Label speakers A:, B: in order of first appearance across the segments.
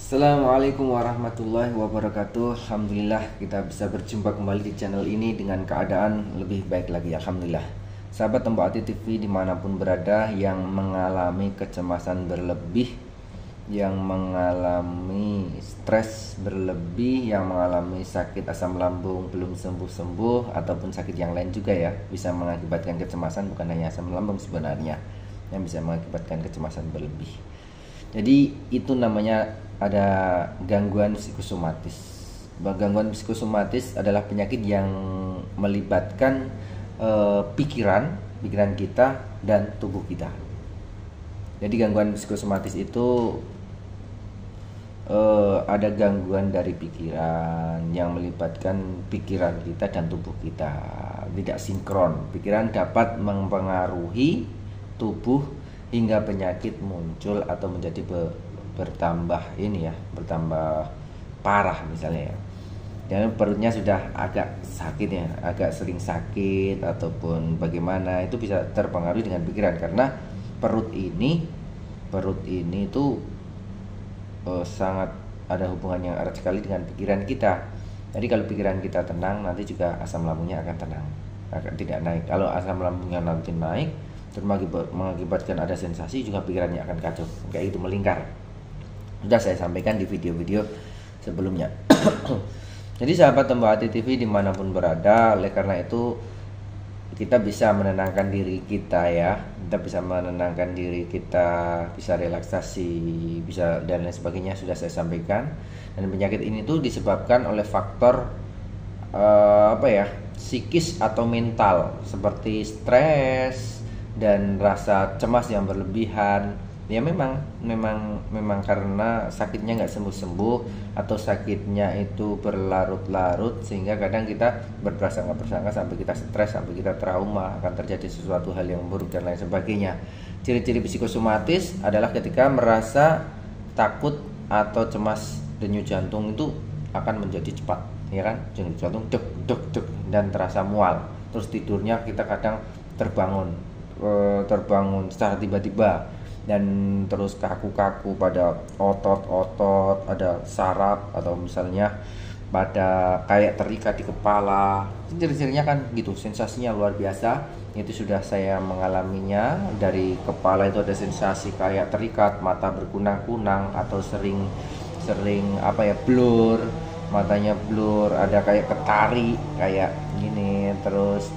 A: Assalamualaikum warahmatullahi wabarakatuh. Alhamdulillah kita bisa berjumpa kembali di channel ini dengan keadaan lebih baik lagi, Alhamdulillah. Sahabat Tembok Hati TV dimanapun berada yang mengalami kecemasan berlebih, yang mengalami stres berlebih, yang mengalami sakit asam lambung belum sembuh-sembuh, ataupun sakit yang lain juga ya, bisa mengakibatkan kecemasan. Bukan hanya asam lambung sebenarnya yang bisa mengakibatkan kecemasan berlebih. Jadi itu namanya ada gangguan psikosomatis. Gangguan psikosomatis adalah penyakit yang melibatkan pikiran kita dan tubuh kita. Jadi gangguan psikosomatis itu ada gangguan dari pikiran yang melibatkan pikiran kita dan tubuh kita, tidak sinkron. Pikiran dapat mempengaruhi tubuh hingga penyakit muncul atau menjadi bertambah bertambah parah misalnya ya. Dan perutnya sudah agak sakit ya, agak sering sakit ataupun bagaimana, itu bisa terpengaruh dengan pikiran, karena perut ini itu sangat ada hubungan yang erat sekali dengan pikiran kita. Jadi kalau pikiran kita tenang, nanti juga asam lambungnya akan tenang, akan tidak naik. Kalau asam lambungnya nanti naik, terus mengakibatkan ada sensasi, juga pikirannya akan kacau, kayak itu, melingkar. Sudah saya sampaikan di video-video sebelumnya. Jadi sahabat Tembok Hati TV dimanapun berada, oleh karena itu kita bisa menenangkan diri kita ya, kita bisa menenangkan diri kita, bisa relaksasi, bisa dan lain sebagainya, sudah saya sampaikan. Dan penyakit ini tuh disebabkan oleh faktor psikis atau mental, seperti stres dan rasa cemas yang berlebihan. Ya memang karena sakitnya nggak sembuh-sembuh, atau sakitnya itu berlarut-larut, sehingga kadang kita berprasangka sampai kita stres, sampai kita trauma, akan terjadi sesuatu hal yang buruk dan lain sebagainya. Ciri-ciri psikosomatis adalah ketika merasa takut atau cemas, denyut jantung itu akan menjadi cepat, ya kan? Denyut jantung deg deg deg dan terasa mual. Terus tidurnya kita kadang terbangun secara tiba-tiba, dan terus kaku-kaku pada otot-otot, ada saraf, atau misalnya pada kayak terikat di kepala. Ciri-cirinya kan gitu, sensasinya luar biasa. Itu sudah saya mengalaminya. Dari kepala itu ada sensasi kayak terikat, mata berkunang-kunang, atau sering blur, matanya blur, ada kayak ketari kayak gini, terus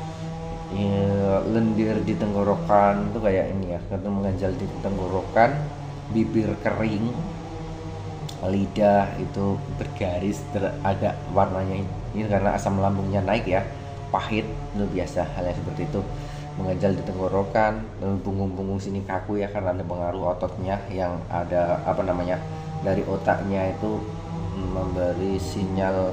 A: lendir di tenggorokan itu kayak ini ya, karena mengganjal di tenggorokan, bibir kering, lidah itu bergaris, agak warnanya ini karena asam lambungnya naik ya, pahit, itu biasa hal yang seperti itu, mengganjal di tenggorokan, punggung sini kaku ya, karena ada pengaruh ototnya yang ada dari otaknya itu memberi sinyal,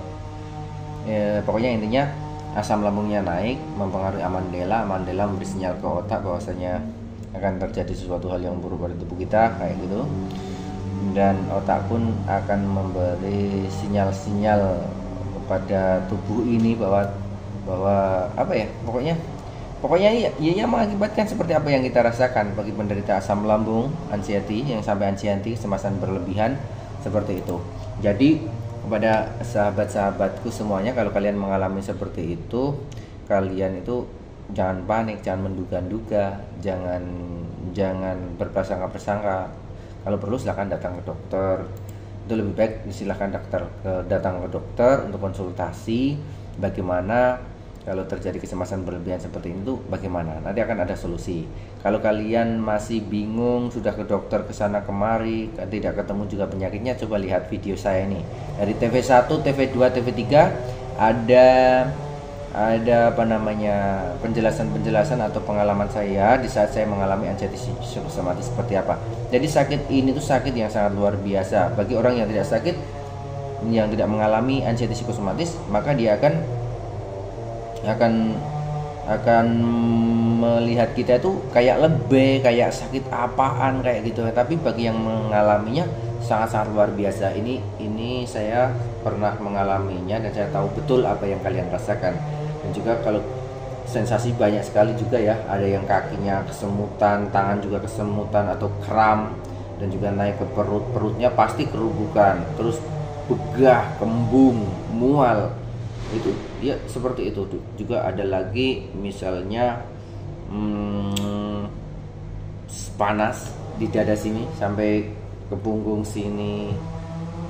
A: pokoknya intinya asam lambungnya naik, mempengaruhi amandela memberi sinyal ke otak bahwasanya akan terjadi sesuatu hal yang buruk pada tubuh kita, kayak gitu. Dan otak pun akan memberi sinyal-sinyal kepada tubuh ini bahwa pokoknya ya mengakibatkan seperti apa yang kita rasakan. Bagi penderita asam lambung, anxiety, yang sampai anxiety, kecemasan berlebihan, seperti itu. Jadi kepada sahabat-sahabatku semuanya, kalau kalian mengalami seperti itu, kalian itu jangan panik, jangan menduga-duga, jangan berprasangka-prasangka. Kalau perlu silahkan datang ke dokter. Itu lebih baik silahkan datang ke dokter untuk konsultasi bagaimana kalau terjadi kecemasan berlebihan seperti ini tuh bagaimana. Nanti akan ada solusi. Kalau kalian masih bingung, sudah ke dokter kesana kemari, tidak ketemu juga penyakitnya, coba lihat video saya ini. Dari TV1, TV2, TV3 ada penjelasan atau pengalaman saya di saat saya mengalami anxiety psikosomatis seperti apa. Jadi sakit ini tuh sakit yang sangat luar biasa. Bagi orang yang tidak sakit, yang tidak mengalami anxiety psikosomatis, maka dia akan melihat kita itu kayak lebih, kayak sakit apaan kayak gitu. Tapi bagi yang mengalaminya sangat-sangat luar biasa. Ini saya pernah mengalaminya dan saya tahu betul apa yang kalian rasakan. Dan juga kalau sensasi banyak sekali juga ya, ada yang kakinya kesemutan, tangan juga kesemutan atau kram, dan juga naik ke perutnya pasti kerubukan, terus begah, kembung, mual, itu dia seperti itu. Juga ada lagi misalnya panas di dada sini sampai ke punggung sini,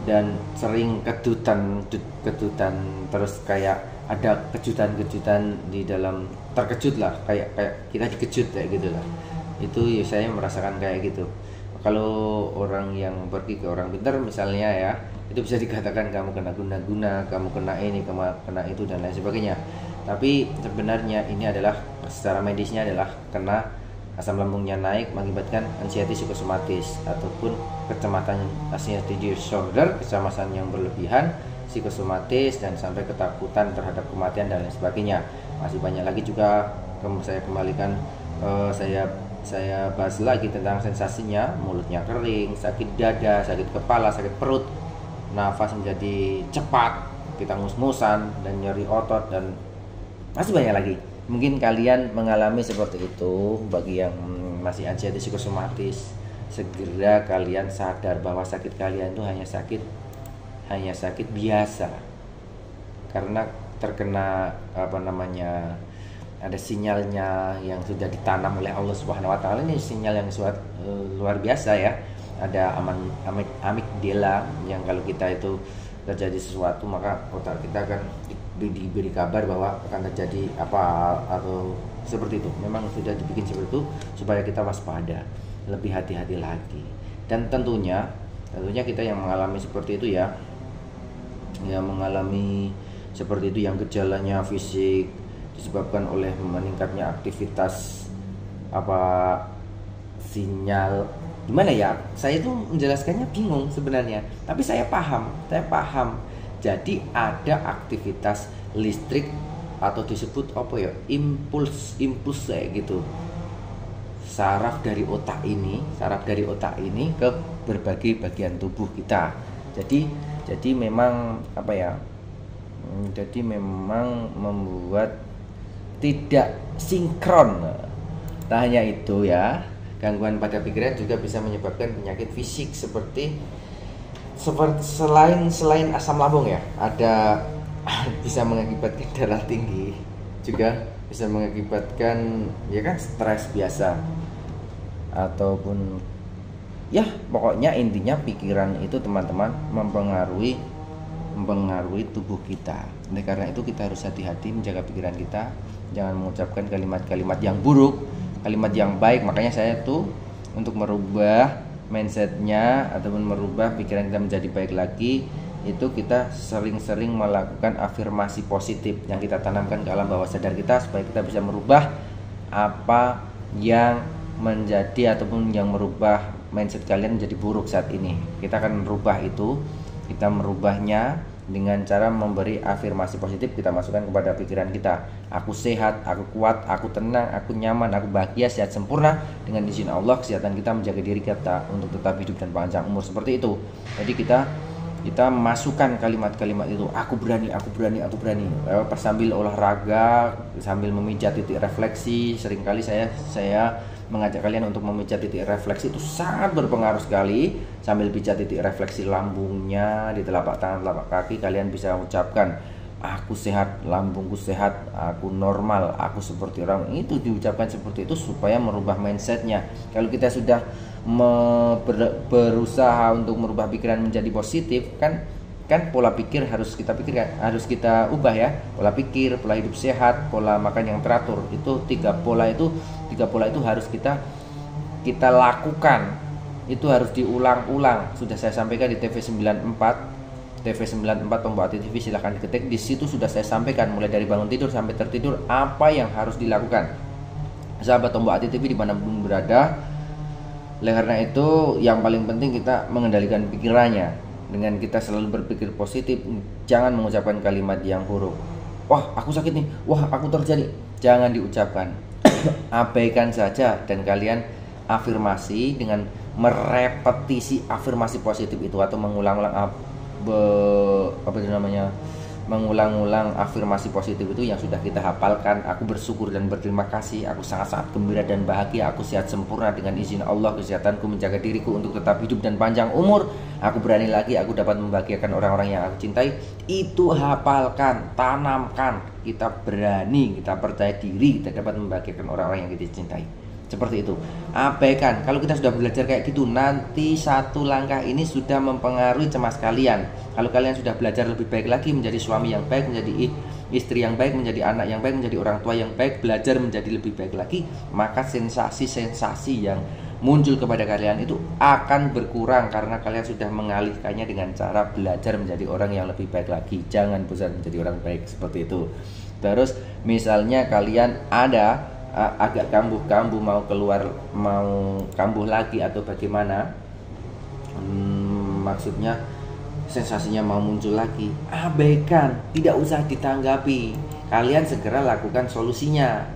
A: dan sering kedutan terus kayak ada kejutan di dalam, terkejut lah, kayak kita dikejut kayak gitu lah. Itu ya saya merasakan kayak gitu. Kalau orang yang pergi ke orang pintar misalnya ya, itu bisa dikatakan kamu kena guna-guna, kamu kena ini, kamu kena itu dan lain sebagainya. Tapi sebenarnya ini adalah secara medisnya adalah kena asam lambungnya naik mengakibatkan anxiety psikosomatis ataupun kecemasan anxiety disorder, kecemasan yang berlebihan, psikosomatis, dan sampai ketakutan terhadap kematian dan lain sebagainya. Masih banyak lagi juga saya kembalikan, saya bahas lagi tentang sensasinya, mulutnya kering, sakit dada, sakit kepala, sakit perut, nafas menjadi cepat, kita ngus-ngusan dan nyeri otot, dan masih banyak lagi. Mungkin kalian mengalami seperti itu. Bagi yang masih anxiety psikosomatis, segera kalian sadar bahwa sakit kalian itu hanya sakit biasa, karena terkena ada sinyalnya yang sudah ditanam oleh Allah Subhanahu wa taala. Ini sinyal yang luar biasa ya. Ada amigdala yang kalau kita itu terjadi sesuatu, maka otak kita akan diberi kabar bahwa akan terjadi apa atau seperti itu. Memang sudah dibikin seperti itu supaya kita waspada, lebih hati-hati lagi. Dan tentunya kita yang mengalami seperti itu ya, yang mengalami seperti itu, yang gejalanya fisik disebabkan oleh meningkatnya aktivitas sinyal, gimana ya, saya tuh menjelaskannya bingung sebenarnya, tapi saya paham. Jadi ada aktivitas listrik atau disebut impuls kayak gitu, saraf dari otak ini ke berbagai bagian tubuh kita. Jadi memang memang membuat tidak sinkron. Tak hanya itu ya, gangguan pada pikiran juga bisa menyebabkan penyakit fisik seperti selain asam lambung ya, ada bisa mengakibatkan darah tinggi, juga bisa mengakibatkan stres biasa, ataupun ya pokoknya intinya pikiran itu teman-teman mempengaruhi tubuh kita. Oleh karena itu kita harus hati-hati menjaga pikiran kita, jangan mengucapkan kalimat-kalimat yang buruk, kalimat yang baik. Makanya saya tuh untuk merubah mindsetnya ataupun merubah pikiran kita menjadi baik lagi, itu kita sering-sering melakukan afirmasi positif yang kita tanamkan ke alam bawah sadar kita, supaya kita bisa merubah apa yang menjadi ataupun yang merubah mindset kalian menjadi buruk saat ini. Kita akan merubah itu, kita merubahnya dengan cara memberi afirmasi positif. Kita masukkan kepada pikiran kita, aku sehat, aku kuat, aku tenang, aku nyaman, aku bahagia, sehat sempurna. Dengan izin Allah, kesehatan kita menjaga diri kita untuk tetap hidup dan panjang umur, seperti itu. Jadi kita masukkan kalimat-kalimat itu, aku berani. Sambil olahraga, sambil memijat titik refleksi. Seringkali saya mengajak kalian untuk memijat titik refleksi, itu sangat berpengaruh sekali. Sambil pijat titik refleksi lambungnya di telapak tangan, telapak kaki, kalian bisa mengucapkan, aku sehat, lambungku sehat, aku normal, aku seperti orang. Itu diucapkan seperti itu supaya merubah mindsetnya. Kalau kita sudah berusaha untuk merubah pikiran menjadi positif, kan pola pikir harus kita pikirkan, harus kita ubah ya. Pola pikir, pola hidup sehat, pola makan yang teratur, itu tiga pola itu harus kita lakukan. Itu harus diulang-ulang. Sudah saya sampaikan di TV94 Tombo Ati TV, silahkan diketik. Di situ sudah saya sampaikan mulai dari bangun tidur sampai tertidur apa yang harus dilakukan. Sahabat Tombo Ati TV dimanapun berada. Oleh karena itu yang paling penting kita mengendalikan pikirannya. Dengan kita selalu berpikir positif, jangan mengucapkan kalimat yang buruk. Wah, aku sakit nih. Wah, aku terjadi. Jangan diucapkan. Abaikan saja, dan kalian afirmasi dengan merepetisi afirmasi positif itu, atau mengulang-ulang mengulang-ulang afirmasi positif itu yang sudah kita hafalkan. Aku bersyukur dan berterima kasih, aku sangat-sangat gembira dan bahagia, aku sehat sempurna dengan izin Allah, kesehatanku menjaga diriku untuk tetap hidup dan panjang umur, aku berani lagi, aku dapat membahagiakan orang-orang yang aku cintai. Itu hafalkan, tanamkan. Kita berani, kita percaya diri, kita dapat membahagiakan orang-orang yang kita cintai. Seperti itu. Abaikan. Kalau kita sudah belajar kayak gitu, nanti satu langkah ini sudah mempengaruhi cemas kalian. Kalau kalian sudah belajar lebih baik lagi, menjadi suami yang baik, menjadi istri yang baik, menjadi anak yang baik, menjadi orang tua yang baik, belajar menjadi lebih baik lagi, maka sensasi-sensasi yang muncul kepada kalian itu akan berkurang karena kalian sudah mengalihkannya dengan cara belajar menjadi orang yang lebih baik lagi. Jangan bosan menjadi orang baik, seperti itu. Terus misalnya kalian ada agak kambuh-kambuh, mau keluar, mau kambuh lagi atau bagaimana, maksudnya sensasinya mau muncul lagi, abaikan, tidak usah ditanggapi, kalian segera lakukan solusinya.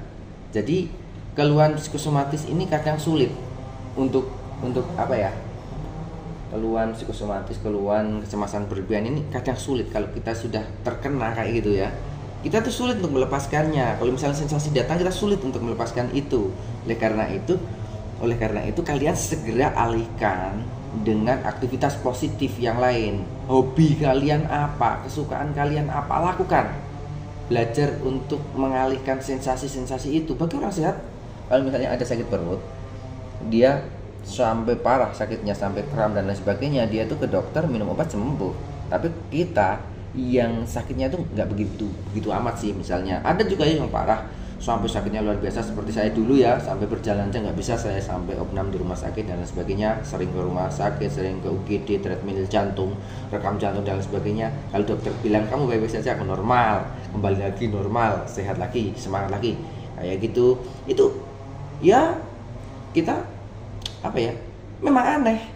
A: Jadi keluhan psikosomatis ini kadang sulit untuk apa ya, keluhan psikosomatis, keluhan kecemasan berlebihan ini kadang sulit kalau kita sudah terkena kayak gitu ya. Kita tuh sulit untuk melepaskannya. Kalau misalnya sensasi datang, kita sulit untuk melepaskan itu. Oleh karena itu kalian segera alihkan dengan aktivitas positif yang lain. Hobi kalian apa? Kesukaan kalian apa? Lakukan. Belajar untuk mengalihkan sensasi-sensasi itu. Bagi orang sehat, kalau misalnya ada sakit perut, dia sampai parah sakitnya, sampai kram dan lain sebagainya, dia tuh ke dokter minum obat sembuh. Tapi kita yang sakitnya itu nggak begitu amat sih. Misalnya ada juga yang parah sampai sakitnya luar biasa, seperti saya dulu ya, sampai berjalan aja nggak bisa, saya sampai opnam di rumah sakit dan lain sebagainya, sering ke rumah sakit, sering ke UGD, treadmill jantung, rekam jantung dan lain sebagainya. Kalau dokter bilang kamu baik-baik saja, aku normal, kembali lagi normal, sehat lagi, semangat lagi, kayak gitu. Itu ya kita apa ya, memang aneh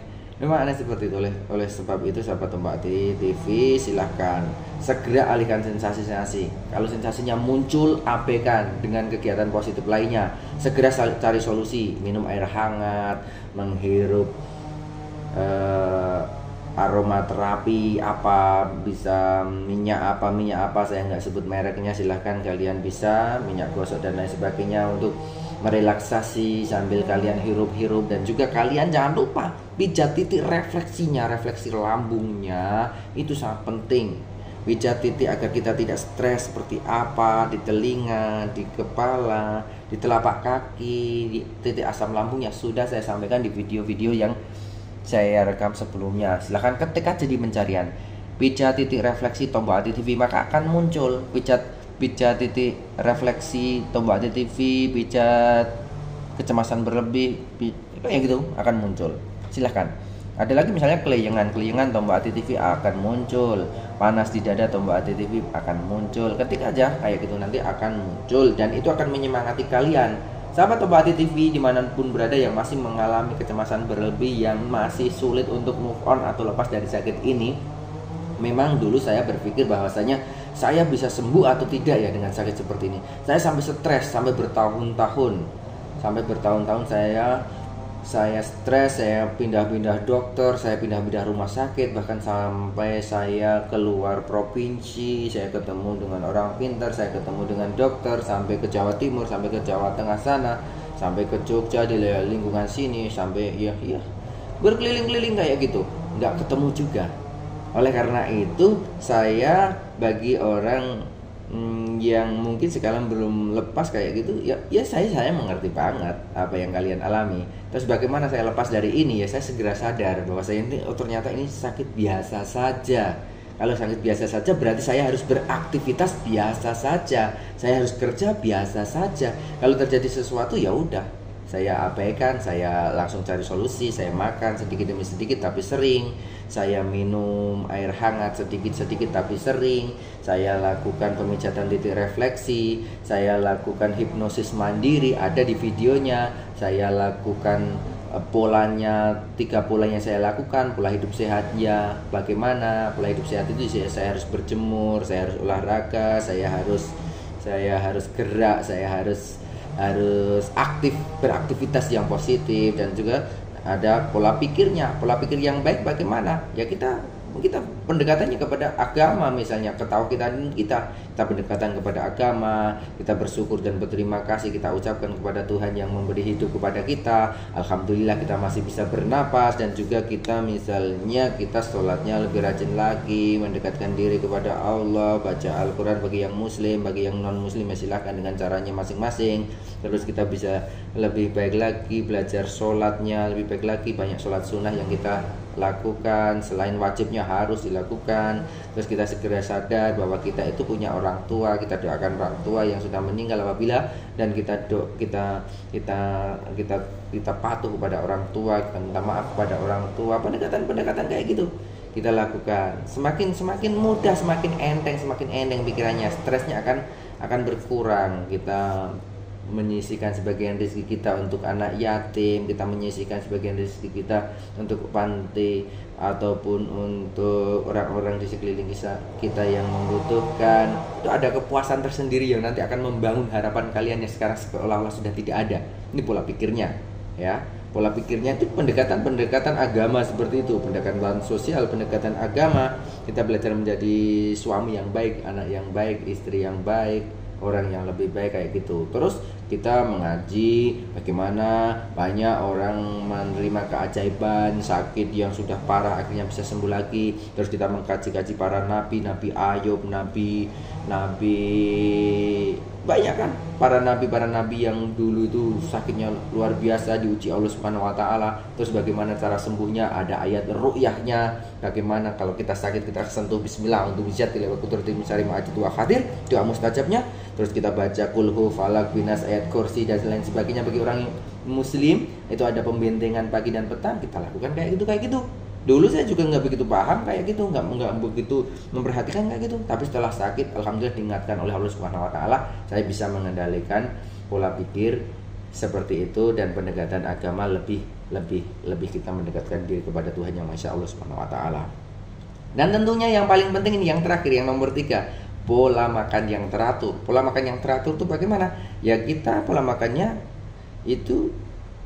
A: seperti itu. Oleh sebab itu, sahabat Tombak TV, silahkan segera alihkan sensasi-sensasi. Kalau sensasinya muncul, abaikan dengan kegiatan positif lainnya. Segera cari solusi, minum air hangat, menghirup aromaterapi apa, bisa minyak apa, saya nggak sebut mereknya, silahkan kalian bisa, minyak gosok dan lain sebagainya untuk merelaksasi sambil kalian hirup-hirup. Dan juga kalian jangan lupa pijat titik refleksinya, refleksi lambungnya itu sangat penting. Pijat titik agar kita tidak stres seperti apa, di telinga, di kepala, di telapak kaki, di titik asam lambungnya sudah saya sampaikan di video-video yang saya rekam sebelumnya. Silahkan ketik aja di pencarian pijat titik refleksi Tombak Hati TV, maka akan muncul pijat titik refleksi Tombak Hati TV, pijat kecemasan berlebih, kayak gitu akan muncul. Silahkan. Ada lagi misalnya kelayangan Tombak Hati TV akan muncul, panas di dada Tombak Hati TV akan muncul. Ketik aja kayak gitu, nanti akan muncul dan itu akan menyemangati kalian. Sahabat Tombak Hati TV dimanapun berada yang masih mengalami kecemasan berlebih, yang masih sulit untuk move on atau lepas dari sakit ini, memang dulu saya berpikir bahwasanya saya bisa sembuh atau tidak ya dengan sakit seperti ini. Saya sampai stres, sampai bertahun-tahun saya stres, saya pindah-pindah dokter, saya pindah-pindah rumah sakit, bahkan sampai saya keluar provinsi, saya ketemu dengan orang pintar, saya ketemu dengan dokter, sampai ke Jawa Timur, sampai ke Jawa Tengah sana, sampai ke Jogja di lingkungan sini, sampai ya berkeliling-keliling kayak gitu, nggak ketemu juga. Oleh karena itu, saya bagi orang yang mungkin sekarang belum lepas kayak gitu, ya saya mengerti banget apa yang kalian alami. Terus bagaimana saya lepas dari ini? Ya saya segera sadar bahwa saya ini ternyata ini sakit biasa saja. Kalau sakit biasa saja berarti saya harus beraktivitas biasa saja, saya harus kerja biasa saja. Kalau terjadi sesuatu ya udah, saya abaikan, saya langsung cari solusi, saya makan sedikit demi sedikit tapi sering, saya minum air hangat sedikit-sedikit tapi sering, saya lakukan pemijatan titik refleksi, saya lakukan hipnosis mandiri, ada di videonya, saya lakukan polanya, 3 polanya saya lakukan, pola hidup sehatnya bagaimana. Pola hidup sehat itu saya harus berjemur, saya harus olahraga, saya harus gerak, saya harus aktif, beraktivitas yang positif. Dan juga ada pola pikirnya, pola pikir yang baik bagaimana ya, kita kita pendekatannya kepada agama, misalnya ketauhidan kita pendekatan kepada agama, kita bersyukur dan berterima kasih, kita ucapkan kepada Tuhan yang memberi hidup kepada kita. Alhamdulillah kita masih bisa bernapas, dan juga kita misalnya kita sholatnya lebih rajin lagi, mendekatkan diri kepada Allah, baca Al-Quran bagi yang muslim, bagi yang non muslim ya silahkan dengan caranya masing-masing. Terus kita bisa lebih baik lagi belajar sholatnya, lebih baik lagi banyak sholat sunnah yang kita lakukan selain wajibnya harus dilakukan. Terus kita segera sadar bahwa kita itu punya orang tua, kita doakan orang tua yang sudah meninggal apabila, dan kita patuh kepada orang tua, kita minta maaf kepada orang tua. Pendekatan kayak gitu kita lakukan. Semakin mudah, semakin enteng pikirannya, stresnya akan berkurang. Kita menyisihkan sebagian rezeki kita untuk anak yatim, kita menyisihkan sebagian rezeki kita untuk panti ataupun untuk orang-orang di sekeliling kita yang membutuhkan. Itu ada kepuasan tersendiri yang nanti akan membangun harapan kalian yang sekarang seolah-olah sudah tidak ada. Ini pola pikirnya, ya. Pola pikirnya itu pendekatan agama seperti itu, pendekatan sosial, pendekatan agama. Kita belajar menjadi suami yang baik, anak yang baik, istri yang baik, orang yang lebih baik kayak gitu. Terus kita mengaji bagaimana banyak orang menerima keajaiban, sakit yang sudah parah akhirnya bisa sembuh lagi. Terus kita mengkaji para nabi Ayub, nabi banyak kan, para nabi yang dulu itu sakitnya luar biasa diuji Allah Subhanahu wa taala. Terus bagaimana cara sembuhnya, ada ayat ru'yahnya, bagaimana kalau kita sakit kita sentuh bismillah untuk bijatil wa qudratil misari ma'ajid wa hadir, doa mustajabnya. Terus kita baca kulhu falak binas ayat kursi dan lain sebagainya. Bagi orang muslim itu ada pembentengan pagi dan petang, kita lakukan kayak gitu. Dulu saya juga nggak begitu paham kayak gitu, nggak begitu memperhatikan kayak gitu. Tapi setelah sakit, alhamdulillah diingatkan oleh Allah Subhanahu wa taala, saya bisa mengendalikan pola pikir seperti itu, dan pendekatan agama lebih kita mendekatkan diri kepada Tuhan yang Masya Allah Subhanahu wa taala. Dan tentunya yang paling penting ini yang terakhir, yang nomor 3, pola makan yang teratur. Pola makan yang teratur itu bagaimana? Ya kita pola makannya itu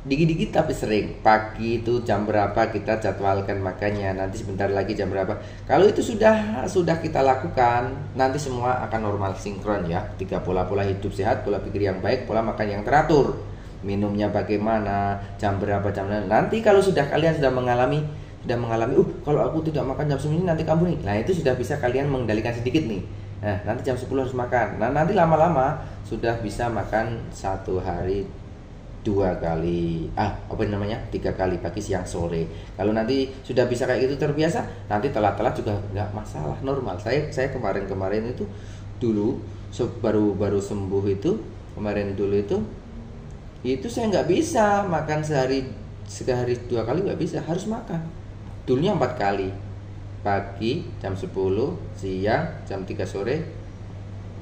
A: dikit-dikit tapi sering. Pagi itu jam berapa kita jadwalkan makannya, nanti sebentar lagi jam berapa. Kalau itu sudah kita lakukan, nanti semua akan normal sinkron ya. 3 pola hidup sehat, pola pikir yang baik, pola makan yang teratur. Minumnya bagaimana, jam berapa, jam berapa. Nanti kalau kalian sudah mengalami kalau aku tidak makan jam 9 nanti kambuh nih. Nah, itu sudah bisa kalian mengendalikan sedikit nih. Nah, nanti jam 10 harus makan. Nah, nanti lama-lama sudah bisa makan 1 hari 2 kali, 3 kali pagi, siang, sore. Kalau nanti sudah bisa kayak gitu terbiasa, nanti telat-telat juga nggak masalah, normal. Saya kemarin itu dulu baru sembuh itu kemarin dulu itu saya nggak bisa makan sehari 2 kali, nggak bisa, harus makan. Dulunya 4 kali, pagi jam 10, siang jam 3 sore,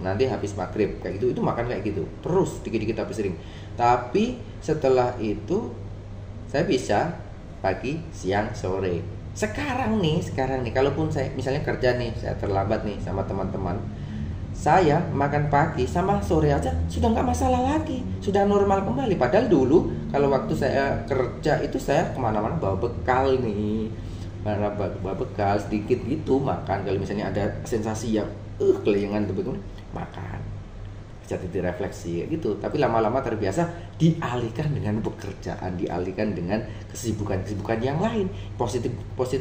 A: nanti habis maghrib kayak gitu. Itu makan kayak gitu terus, dikit-dikit tapi sering. Tapi setelah itu saya bisa pagi, siang, sore. Sekarang nih kalaupun saya misalnya kerja nih, saya terlambat nih sama teman-teman, saya makan pagi sama sore aja sudah nggak masalah lagi, sudah normal kembali. Padahal dulu kalau waktu saya kerja itu saya kemana-mana bawa bekal nih, bawa bekal sedikit gitu makan. Kalau misalnya ada sensasi yang kelayangan tuh makan, bisa refleksi gitu. Tapi lama-lama terbiasa, dialihkan dengan pekerjaan, dialihkan dengan kesibukan yang lain, positif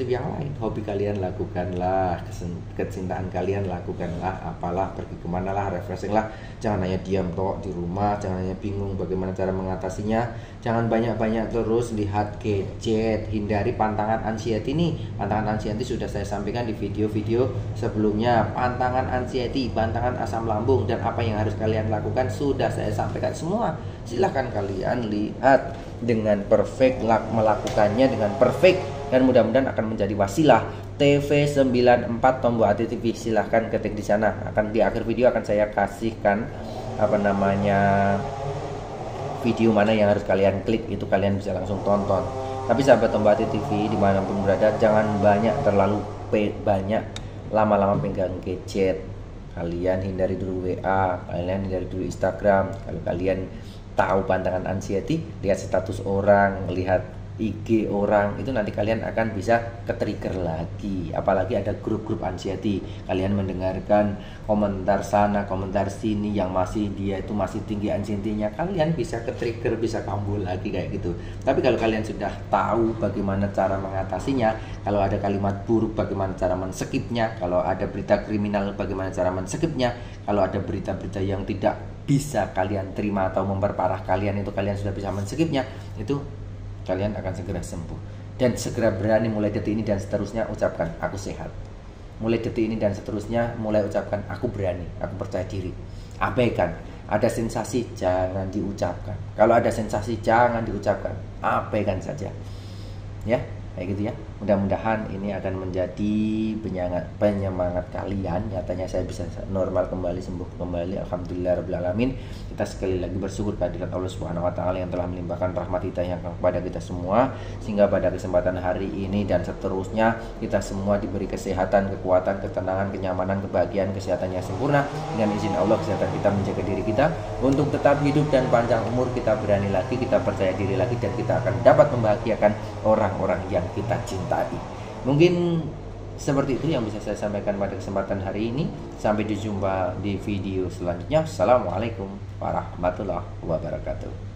A: yang lain. Hobi kalian lakukanlah, kecintaan kalian lakukanlah, apalah, pergi kemana lah, refreshing lah. Jangan hanya diam toh di rumah, jangan hanya bingung bagaimana cara mengatasinya. Jangan banyak-banyak terus lihat gadget, hindari pantangan anxiety nih. Pantangan anxiety sudah saya sampaikan di video-video sebelumnya. Pantangan anxiety, pantangan asam lambung, dan apa yang harus kalian lakukan sudah saya sampaikan semua. Silahkan kalian lihat dengan perfect, melakukannya dengan perfect, dan mudah-mudahan akan menjadi wasilah. TV94 Tombo Hati TV, silahkan ketik di sana. Akan di akhir video akan saya kasihkan video mana yang harus kalian klik, itu kalian bisa langsung tonton. Tapi sahabat Tombo Hati TV dimanapun berada, jangan terlalu banyak lama-lama pegang gadget. Kalian hindari dulu WA, kalian hindari dulu Instagram. Kalau kalian tahu pantangan anxiety, lihat status orang, lihat IG orang, itu nanti kalian akan bisa ke-trigger lagi. Apalagi ada grup-grup anxiety, kalian mendengarkan komentar sana, komentar sini yang dia itu masih tinggi anxiety-nya, kalian bisa ke-trigger, bisa kambuh lagi kayak gitu. Tapi kalau kalian sudah tahu bagaimana cara mengatasinya, kalau ada kalimat buruk bagaimana cara men-skipnya, kalau ada berita kriminal bagaimana cara men-skipnya, kalau ada berita-berita yang tidak bisa kalian terima atau memperparah kalian, itu kalian sudah bisa men-skipnya, itu kalian akan segera sembuh dan segera berani mulai detik ini dan seterusnya ucapkan aku sehat. Mulai detik ini dan seterusnya mulai ucapkan aku berani, aku percaya diri. Abaikan, ada sensasi jangan diucapkan. Kalau ada sensasi jangan diucapkan, abaikan saja. Ya, kayak gitu ya. Mudah-mudahan ini akan menjadi penyemangat kalian. Nyatanya saya bisa normal kembali, sembuh kembali, alhamdulillah rabbil alamin. Kita sekali lagi bersyukur kehadirat Allah Subhanahu wa taala yang telah melimpahkan rahmat hidayah kepada kita semua, sehingga pada kesempatan hari ini dan seterusnya kita semua diberi kesehatan, kekuatan, ketenangan, kenyamanan, kebahagiaan, kesehatan yang sempurna. Dengan izin Allah, kesehatan kita menjaga diri kita untuk tetap hidup dan panjang umur. Kita berani lagi, kita percaya diri lagi, dan kita akan dapat membahagiakan orang-orang yang kita cintai. Mungkin seperti itu yang bisa saya sampaikan pada kesempatan hari ini. Sampai berjumpa di video selanjutnya. Assalamualaikum warahmatullahi wabarakatuh.